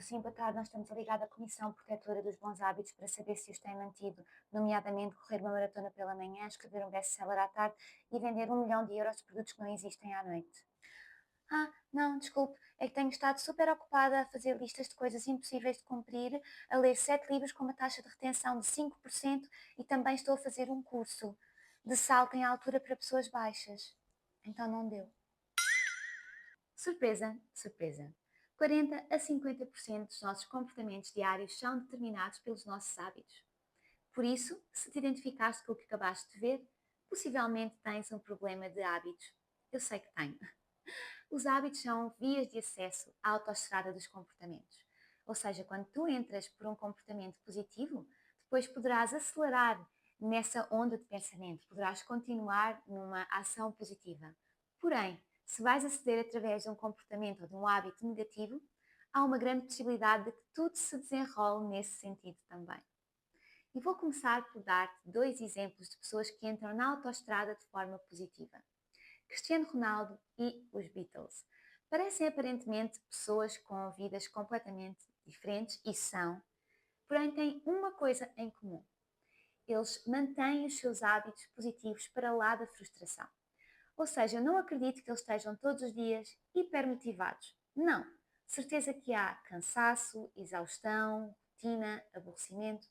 Sim, boa tarde. Nós estamos a ligar à Comissão Protetora dos Bons Hábitos para saber se os têm mantido, nomeadamente correr uma maratona pela manhã, escrever um best-seller à tarde e vender 1 milhão de euros de produtos que não existem à noite. Não, desculpe, é que tenho estado super ocupada a fazer listas de coisas impossíveis de cumprir, a ler 7 livros com uma taxa de retenção de 5% e também estou a fazer um curso de salto em altura para pessoas baixas. Então não deu. Surpresa, surpresa. 40 a 50% dos nossos comportamentos diários são determinados pelos nossos hábitos. Por isso, se te identificaste com o que acabaste de ver, possivelmente tens um problema de hábitos. Eu sei que tenho. Os hábitos são vias de acesso à autoestrada dos comportamentos. Ou seja, quando tu entras por um comportamento positivo, depois poderás acelerar nessa onda de pensamento, poderás continuar numa ação positiva. Porém, se vais aceder através de um comportamento ou de um hábito negativo, há uma grande possibilidade de que tudo se desenrole nesse sentido também. E vou começar por dar-te 2 exemplos de pessoas que entram na autoestrada de forma positiva. Cristiano Ronaldo e os Beatles. Parecem aparentemente pessoas com vidas completamente diferentes e são, porém têm uma coisa em comum. Eles mantêm os seus hábitos positivos para lá da frustração. Ou seja, eu não acredito que eles estejam todos os dias hipermotivados. Não. Certeza que há cansaço, exaustão, rotina, aborrecimento.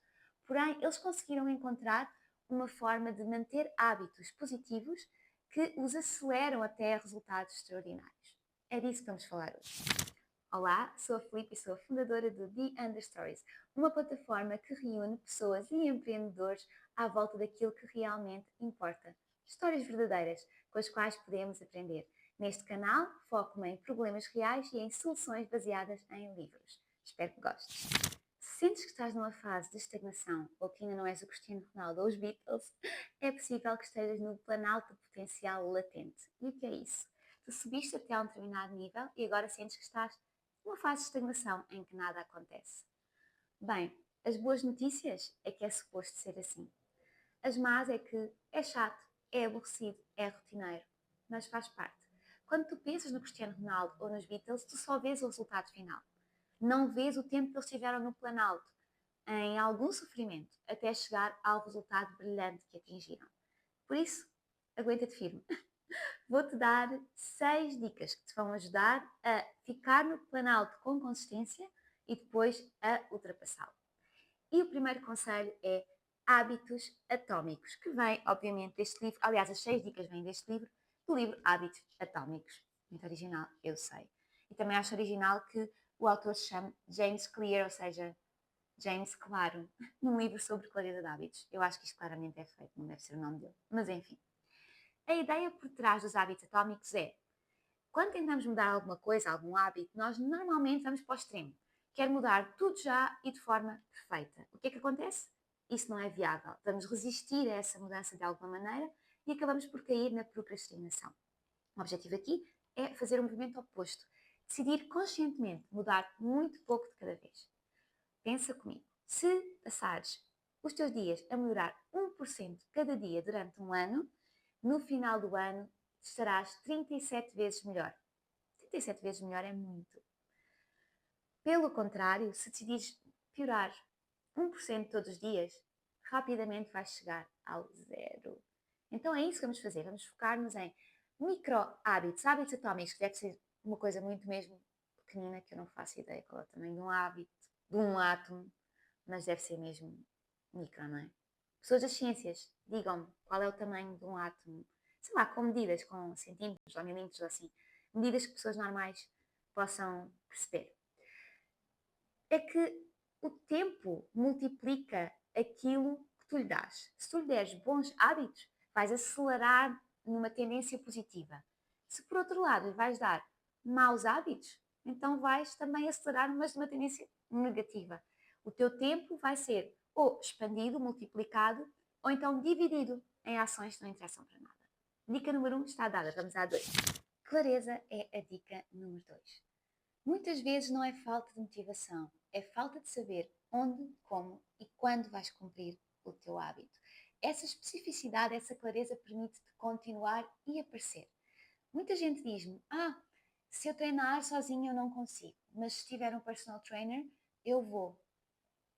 Porém, eles conseguiram encontrar uma forma de manter hábitos positivos que os aceleram até a resultados extraordinários. É disso que vamos falar hoje. Olá, sou a Filipe e sou a fundadora do The Understories, uma plataforma que reúne pessoas e empreendedores à volta daquilo que realmente importa. Histórias verdadeiras com as quais podemos aprender. Neste canal, foco-me em problemas reais e em soluções baseadas em livros. Espero que gostes. Se sentes que estás numa fase de estagnação ou que ainda não és o Cristiano Ronaldo ou os Beatles, é possível que estejas no planalto potencial latente. E o que é isso? Tu subiste até a um determinado nível e agora sentes que estás numa fase de estagnação em que nada acontece. Bem, as boas notícias é que é suposto ser assim. As más é que é chato, é aborrecido, é rotineiro, mas faz parte. Quando tu pensas no Cristiano Ronaldo ou nos Beatles, tu só vês o resultado final. Não vês o tempo que eles tiveram no planalto, em algum sofrimento, até chegar ao resultado brilhante que atingiram. Por isso, aguenta-te firme. Vou-te dar 6 dicas que te vão ajudar a ficar no planalto com consistência e depois a ultrapassá-lo. E o primeiro conselho é hábitos atómicos, que vem, obviamente, deste livro. Aliás, as 6 dicas vêm deste livro, do livro Hábitos Atómicos. Muito original, eu sei. E também acho original que o autor se chame James Clear, ou seja, James Claro, num livro sobre clareza de hábitos. Eu acho que isto claramente é feito, não deve ser o nome dele. Mas enfim. A ideia por trás dos hábitos atómicos é, quando tentamos mudar alguma coisa, algum hábito, nós normalmente vamos para o extremo. Quer mudar tudo já e de forma perfeita. O que é que acontece? Isso não é viável. Vamos resistir a essa mudança de alguma maneira e acabamos por cair na procrastinação. O objetivo aqui é fazer o movimento oposto. Decidir conscientemente mudar muito pouco de cada vez. Pensa comigo. Se passares os teus dias a melhorar 1% cada dia durante um ano, no final do ano estarás 37 vezes melhor. 37 vezes melhor é muito. Pelo contrário, se decidires piorar 1% todos os dias, rapidamente vais chegar ao zero. Então é isso que vamos fazer. Vamos focar-nos em micro hábitos, hábitos atómicos, que deve ser uma coisa muito mesmo pequenina, que eu não faço ideia qual é o tamanho de um hábito, de um átomo, mas deve ser mesmo micro, não é? Pessoas das ciências, digam-me qual é o tamanho de um átomo, sei lá, com medidas, com centímetros ou milímetros ou assim, medidas que pessoas normais possam perceber. É que o tempo multiplica aquilo que tu lhe dás. Se tu lhe deres bons hábitos, vais acelerar numa tendência positiva. Se por outro lado lhe vais dar maus hábitos, então vais também acelerar, mas numa tendência negativa. O teu tempo vai ser ou expandido, multiplicado, ou então dividido em ações que não interessam para nada. Dica número 1 está dada, vamos à 2. Clareza é a dica número 2. Muitas vezes não é falta de motivação, é falta de saber onde, como e quando vais cumprir o teu hábito. Essa especificidade, essa clareza permite-te continuar e aparecer. Muita gente diz-me, Se eu treinar sozinha eu não consigo, mas se tiver um personal trainer, eu vou.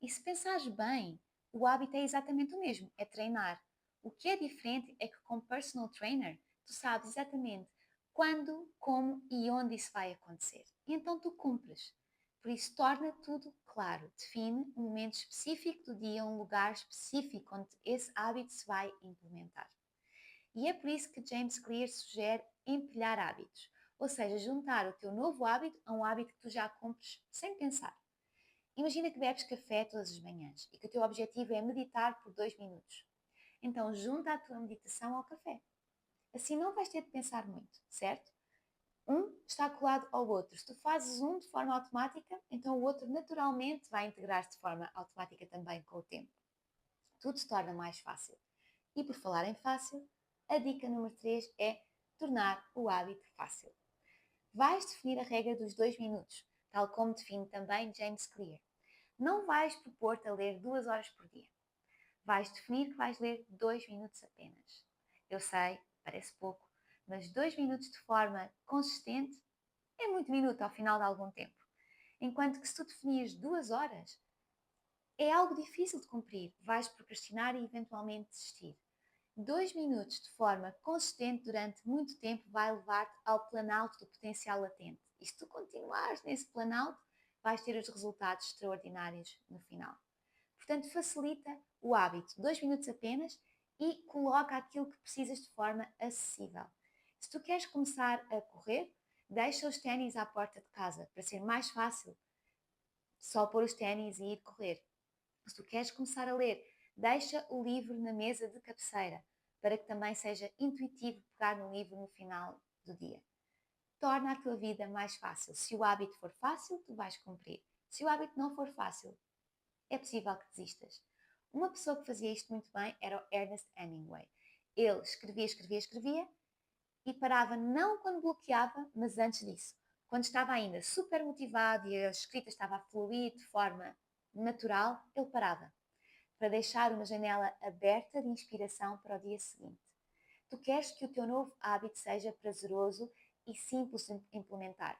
E se pensares bem, o hábito é exatamente o mesmo, é treinar. O que é diferente é que com personal trainer, tu sabes exatamente quando, como e onde isso vai acontecer. E então tu cumpres. Por isso, torna tudo claro. Define um momento específico do dia, um lugar específico onde esse hábito se vai implementar. E é por isso que James Clear sugere empilhar hábitos, ou seja, juntar o teu novo hábito a um hábito que tu já cumpres sem pensar. Imagina que bebes café todas as manhãs e que o teu objetivo é meditar por 2 minutos. Então, junta a tua meditação ao café. Assim não vais ter de pensar muito, certo? Um está colado ao outro. Se tu fazes um de forma automática, então o outro naturalmente vai integrar-se de forma automática também com o tempo. Tudo se torna mais fácil. E por falar em fácil, a dica número 3 é tornar o hábito fácil. Vais definir a regra dos 2 minutos, tal como define também James Clear. Não vais propor-te a ler 2 horas por dia. Vais definir que vais ler 2 minutos apenas. Eu sei, parece pouco, mas 2 minutos de forma consistente é muito minuto ao final de algum tempo. Enquanto que se tu definires 2 horas, é algo difícil de cumprir. Vais procrastinar e eventualmente desistir. 2 minutos de forma consistente durante muito tempo vai levar-te ao planalto do potencial latente. E se tu continuares nesse planalto, vais ter os resultados extraordinários no final. Portanto, facilita o hábito, 2 minutos apenas, e coloca aquilo que precisas de forma acessível. Se tu queres começar a correr, deixa os ténis à porta de casa, para ser mais fácil só pôr os ténis e ir correr. Se tu queres começar a ler, deixa o livro na mesa de cabeceira, para que também seja intuitivo pegar no livro no final do dia. Torna a tua vida mais fácil. Se o hábito for fácil, tu vais cumprir. Se o hábito não for fácil, é possível que desistas. Uma pessoa que fazia isto muito bem era o Ernest Hemingway. Ele escrevia e parava não quando bloqueava, mas antes disso. Quando estava ainda super motivado e a escrita estava a fluir de forma natural, ele parava para deixar uma janela aberta de inspiração para o dia seguinte. Tu queres que o teu novo hábito seja prazeroso e simples de implementar.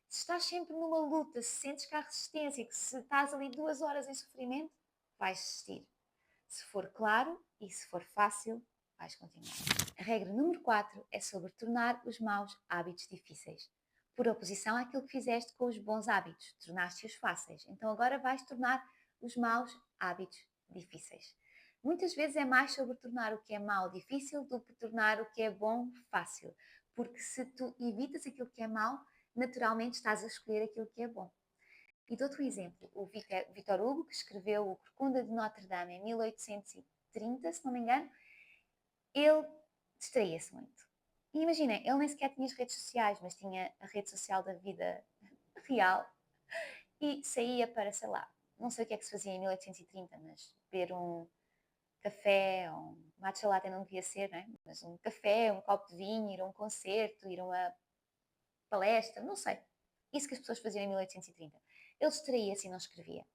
Se estás sempre numa luta, se sentes que há resistência, que se estás ali 2 horas em sofrimento, vais desistir. Se for claro e se for fácil, vais continuar. A regra número 4 é sobre tornar os maus hábitos difíceis. Por oposição àquilo que fizeste com os bons hábitos, tornaste-os fáceis. Então agora vais tornar os maus hábitos difíceis. Muitas vezes é mais sobre tornar o que é mau difícil do que tornar o que é bom fácil. Porque se tu evitas aquilo que é mau, naturalmente estás a escolher aquilo que é bom. E dou-te um exemplo. O Victor Hugo, que escreveu o Corcunda de Notre Dame em 1830, se não me engano, ele distraía-se muito. E imagina, ele nem sequer tinha as redes sociais, mas tinha a rede social da vida real e saía para, sei lá, não sei o que é que se fazia em 1830, mas beber um café, ou um matcha latte não devia ser, não é? Mas um café, um copo de vinho, ir a um concerto, ir a uma palestra, não sei. Isso que as pessoas faziam em 1830. Ele distraía-se e não escrevia.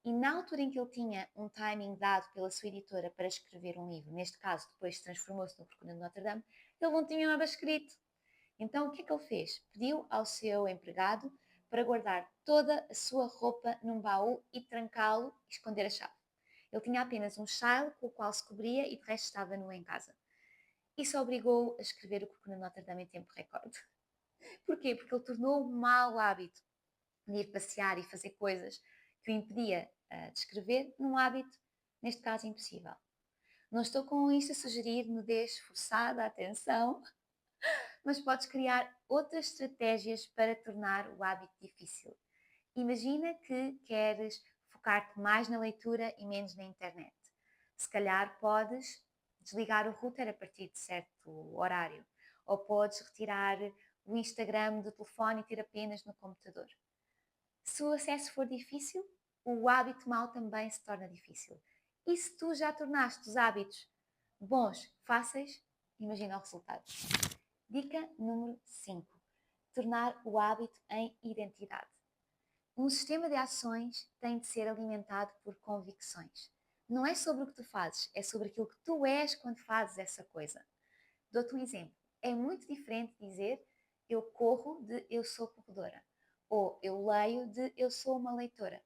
E na altura em que ele tinha um timing dado pela sua editora para escrever um livro, neste caso depois transformou-se no Corcunda de Notre Dame, ele não tinha nada escrito. Então o que é que ele fez? Pediu ao seu empregado para guardar toda a sua roupa num baú e trancá-lo e esconder a chave. Ele tinha apenas um chale com o qual se cobria e de resto estava nu em casa. Isso obrigou-o a escrever o Corcunda de Notre Dame em tempo recorde. Porquê? Porque ele tornou o mau hábito de ir passear e fazer coisas que o impedia de escrever num hábito, neste caso, impossível. Não estou com isto a sugerir nudez forçada, atenção, mas podes criar outras estratégias para tornar o hábito difícil. Imagina que queres focar-te mais na leitura e menos na internet. Se calhar podes desligar o router a partir de certo horário, ou podes retirar o Instagram do telefone e ter apenas no computador. Se o acesso for difícil, o hábito mau também se torna difícil. E se tu já tornaste os hábitos bons fáceis, imagina o resultado. Dica número 5. Tornar o hábito em identidade. Um sistema de ações tem de ser alimentado por convicções. Não é sobre o que tu fazes, é sobre aquilo que tu és quando fazes essa coisa. Dou-te um exemplo. É muito diferente dizer eu corro de eu sou corredora, ou eu leio de eu sou uma leitora.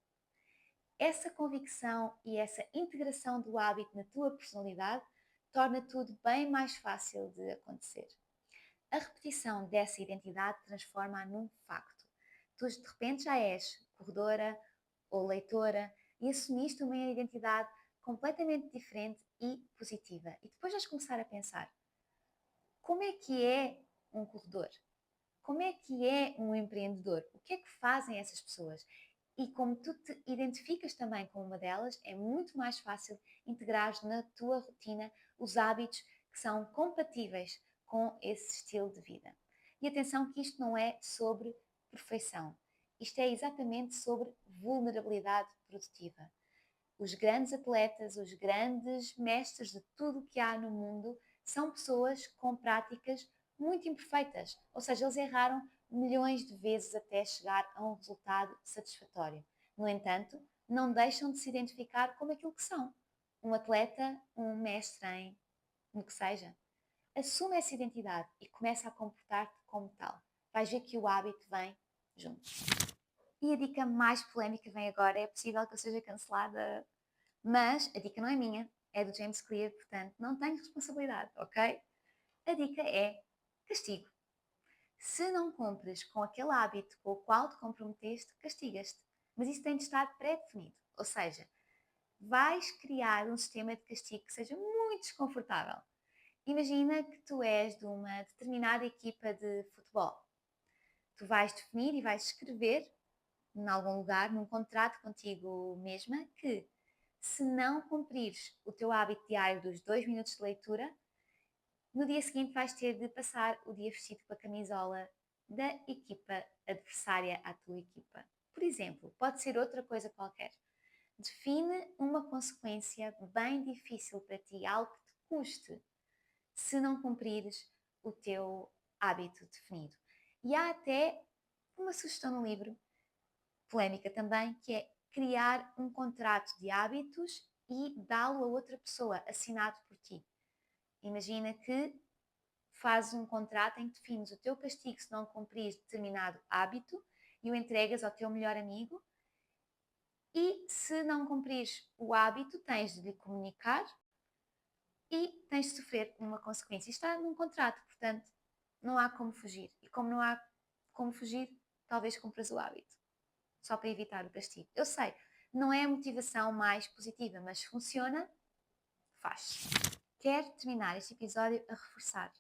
Essa convicção e essa integração do hábito na tua personalidade torna tudo bem mais fácil de acontecer. A repetição dessa identidade transforma-a num facto. Tu de repente já és corredora ou leitora e assumiste uma identidade completamente diferente e positiva. E depois vais começar a pensar: como é um corredor? Como é que é um empreendedor? O que é que fazem essas pessoas? E como tu te identificas também com uma delas, é muito mais fácil integrar na tua rotina os hábitos que são compatíveis com esse estilo de vida. E atenção que isto não é sobre perfeição. Isto é exatamente sobre vulnerabilidade produtiva. Os grandes atletas, os grandes mestres de tudo o que há no mundo são pessoas com práticas muito imperfeitas, ou seja, eles erraram milhões de vezes até chegar a um resultado satisfatório. No entanto, não deixam de se identificar como aquilo que são. Um atleta, um mestre em no que seja. Assume essa identidade e começa a comportar-te como tal. Vais ver que o hábito vem junto. E a dica mais polémica vem agora. É possível que eu seja cancelada, mas a dica não é minha, é do James Clear, portanto não tenho responsabilidade, ok? A dica é castigo. Se não cumpres com aquele hábito com o qual te comprometeste, castigas-te. Mas isso tem de estar pré-definido. Ou seja, vais criar um sistema de castigo que seja muito desconfortável. Imagina que tu és de uma determinada equipa de futebol. Tu vais definir e vais escrever em algum lugar, num contrato contigo mesma, que se não cumprires o teu hábito diário dos 2 minutos de leitura, no dia seguinte vais ter de passar o dia vestido com a camisola da equipa adversária à tua equipa. Por exemplo, pode ser outra coisa qualquer. Define uma consequência bem difícil para ti, algo que te custe, se não cumprires o teu hábito definido. E há até uma sugestão no livro, polémica também, que é criar um contrato de hábitos e dá-lo a outra pessoa, assinado por ti. Imagina que fazes um contrato em que defines o teu castigo se não cumprires determinado hábito e o entregas ao teu melhor amigo, e se não cumprires o hábito tens de lhe comunicar e tens de sofrer uma consequência. Isto está num contrato, portanto não há como fugir. E como não há como fugir, talvez cumpras o hábito, só para evitar o castigo. Eu sei, não é a motivação mais positiva, mas funciona, faz. Quero terminar este episódio a reforçar: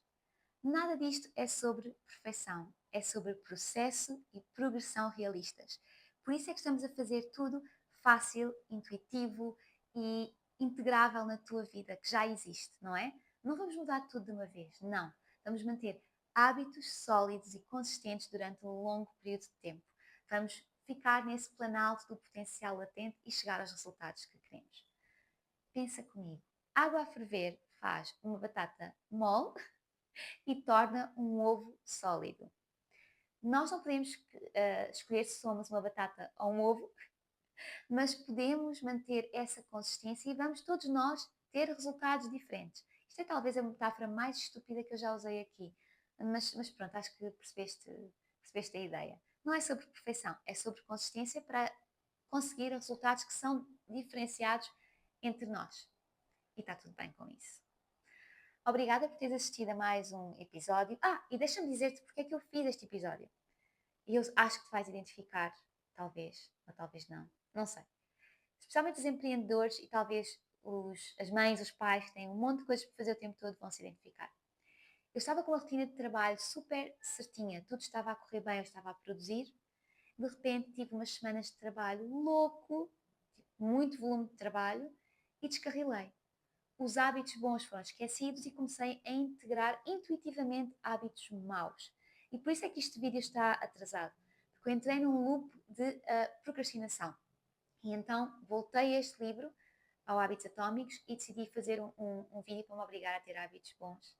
nada disto é sobre perfeição, é sobre processo e progressão realistas. Por isso é que estamos a fazer tudo fácil, intuitivo e integrável na tua vida, que já existe, não é? Não vamos mudar tudo de uma vez, não. Vamos manter hábitos sólidos e consistentes durante um longo período de tempo. Vamos ficar nesse planalto do potencial latente e chegar aos resultados que queremos. Pensa comigo. Água a ferver faz uma batata mole e torna um ovo sólido. Nós não podemos escolher se somos uma batata ou um ovo, mas podemos manter essa consistência e vamos todos nós ter resultados diferentes. Isto é talvez a metáfora mais estúpida que eu já usei aqui, mas pronto, acho que percebeste a ideia. Não é sobre perfeição, é sobre consistência para conseguir resultados que são diferenciados entre nós. E está tudo bem com isso. Obrigada por teres assistido a mais um episódio. E deixa-me dizer-te porque é que eu fiz este episódio. E eu acho que te vais identificar, talvez, ou talvez não. Não sei. Especialmente os empreendedores e talvez as mães, os pais que têm um monte de coisas para fazer o tempo todo vão se identificar. Eu estava com uma rotina de trabalho super certinha. Tudo estava a correr bem, eu estava a produzir. De repente tive umas semanas de trabalho louco, muito volume de trabalho, e descarrilei. Os hábitos bons foram esquecidos e comecei a integrar intuitivamente hábitos maus. E por isso é que este vídeo está atrasado, porque eu entrei num loop de procrastinação. E então voltei a este livro, ao Hábitos Atómicos, e decidi fazer um vídeo para me obrigar a ter hábitos bons.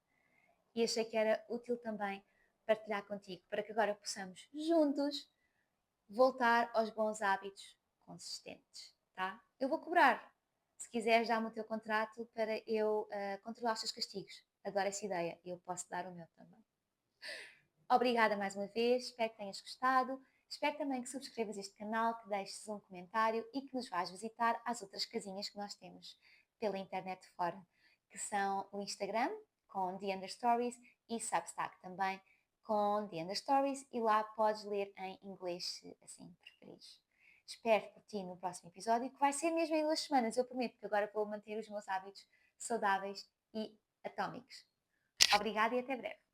E achei que era útil também partilhar contigo, para que agora possamos juntos voltar aos bons hábitos consistentes, tá? Eu vou cobrar. Se quiseres, dá-me o teu contrato para eu controlar os teus castigos. Adoro essa ideia e eu posso dar o meu também. Obrigada mais uma vez, espero que tenhas gostado. Espero também que subscrevas este canal, que deixes um comentário e que nos vás visitar às outras casinhas que nós temos pela internet fora, que são o Instagram, com The Under Stories, e Substack também, com The Under Stories, e lá podes ler em inglês se assim preferires. Espero por ti no próximo episódio, que vai ser mesmo em 2 semanas, eu prometo, que agora vou manter os meus hábitos saudáveis e atómicos. Obrigada e até breve.